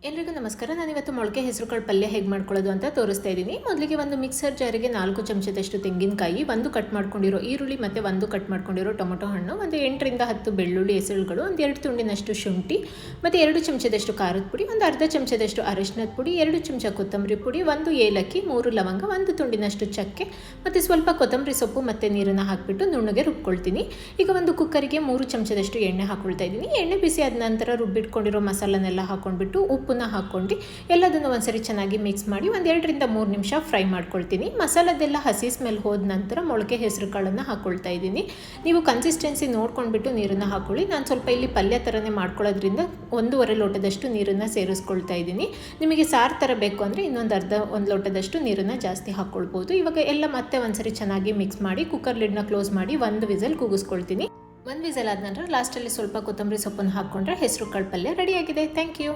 ಎಲ್ರಿಗೂ ನಮಸ್ಕಾರ. ನಾನಿವತ್ತು ಮೊಳಕೆ ಹೆಸರುಕಾಳು ಪಲ್ಯ ಹೇಗೆ ಮಾಡ್ಕೊಳ್ಳೋದು ಅಂತ ತೋರಿಸ್ತಾ ಇದ್ದೀನಿ. ಮೊದಲಿಗೆ ಒಂದು ಮಿಕ್ಸರ್ ಜಾರಿಗೆ 4 ಚಮಚದಷ್ಟು ತೆಂಗಿನಕಾಯಿ, ಒಂದು ಕಟ್ ಮಾಡ್ಕೊಂಡಿರೋ ಈರುಳ್ಳಿ ಮತ್ತು ಒಂದು ಕಟ್ ಮಾಡ್ಕೊಂಡಿರೋ ಟೊಮೊಟೊ ಹಣ್ಣು, ಒಂದು 8ರಿಂದ 10 ಬೆಳ್ಳುಳ್ಳಿ ಎಸಳುಗಳು, ಒಂದು 2 ತುಂಡಿನಷ್ಟು ಶುಂಠಿ ಮತ್ತು 2 ಚಮಚದಷ್ಟು ಖಾರದ ಪುಡಿ, ಒಂದು ಅರ್ಧ ಚಮಚದಷ್ಟು ಅರಿಶಿನದ ಪುಡಿ, 2 ಚಮಚ ಕೊತ್ತಂಬರಿ ಪುಡಿ, 1 ಏಲಕ್ಕಿ, 3 ಲವಂಗ, 1 ತುಂಡಿನಷ್ಟು ಚಕ್ಕೆ ಮತ್ತು ಸ್ವಲ್ಪ ಕೊತ್ತಂಬರಿ ಸೊಪ್ಪು ಮತ್ತು ನೀರನ್ನು ಹಾಕಿಬಿಟ್ಟು ನುಣ್ಣಗೆ ರುಬ್ಕೊಳ್ತೀನಿ. ಈಗ ಒಂದು ಕುಕ್ಕರಿಗೆ 3 ಚಮಚದಷ್ಟು ಎಣ್ಣೆ ಹಾಕ್ಕೊಳ್ತಾ ಇದ್ದೀನಿ. ಎಣ್ಣೆ ಬಿಸಿ ಆದ ನಂತರ ರುಬ್ಬಿಟ್ಕೊಂಡಿರೋ ಮಸಾಲನೆಲ್ಲ ಹಾಕ್ಕೊಂಡ್ಬಿಟ್ಟು ಉಪ್ಪನ್ನ ಹಾಕ್ಕೊಂಡು ಎಲ್ಲದನ್ನು ಒಂದ್ಸರಿ ಚೆನ್ನಾಗಿ ಮಿಕ್ಸ್ ಮಾಡಿ 2ರಿಂದ 3 ನಿಮಿಷ ಫ್ರೈ ಮಾಡ್ಕೊಳ್ತೀನಿ. ಮಸಾಲದೆಲ್ಲ ಹಸಿ ಸ್ಮೆಲ್ ಹೋದ ನಂತರ ಮೊಳಕೆ ಹೆಸರು ಕಾಳನ್ನು ಹಾಕ್ಕೊಳ್ತಾ ಇದ್ದೀನಿ. ನೀವು ಕನ್ಸಿಸ್ಟೆನ್ಸಿ ನೋಡ್ಕೊಂಡ್ಬಿಟ್ಟು ನೀರನ್ನು ಹಾಕ್ಕೊಳ್ಳಿ. ನಾನು ಸ್ವಲ್ಪ ಇಲ್ಲಿ ಪಲ್ಯ ಥರನೇ ಮಾಡ್ಕೊಳ್ಳೋದ್ರಿಂದ 1.5 ಲೋಟದಷ್ಟು ನೀರನ್ನು ಸೇರಿಸ್ಕೊಳ್ತಾ ಇದ್ದೀನಿ. ನಿಮಗೆ ಸಾರು ಥರ ಬೇಕು ಅಂದರೆ ಇನ್ನೊಂದು ಒಂದು ಲೋಟದಷ್ಟು ನೀರನ್ನು ಜಾಸ್ತಿ ಹಾಕ್ಕೊಳ್ಬೋದು. ಇವಾಗ ಎಲ್ಲ ಮತ್ತೆ ಒಂದ್ಸರಿ ಚೆನ್ನಾಗಿ ಮಿಕ್ಸ್ ಮಾಡಿ ಕುಕ್ಕರ್ ಲಿಡ್ನ ಕ್ಲೋಸ್ ಮಾಡಿ 1 ವಿಸಲ್ ಕೂಗಿಸ್ಕೊಳ್ತೀನಿ. 1 ವಿಸಲ್ ಆದ ನಂತರ ಲಾಸ್ಟಲ್ಲಿ ಸ್ವಲ್ಪ ಕೊತ್ತಂಬರಿ ಸೊಪ್ಪನ್ನು ಹಾಕ್ಕೊಂಡ್ರೆ ಹೆಸರು ಕಾಳು ಪಲ್ಯ ರೆಡಿಯಾಗಿದೆ. Thank you.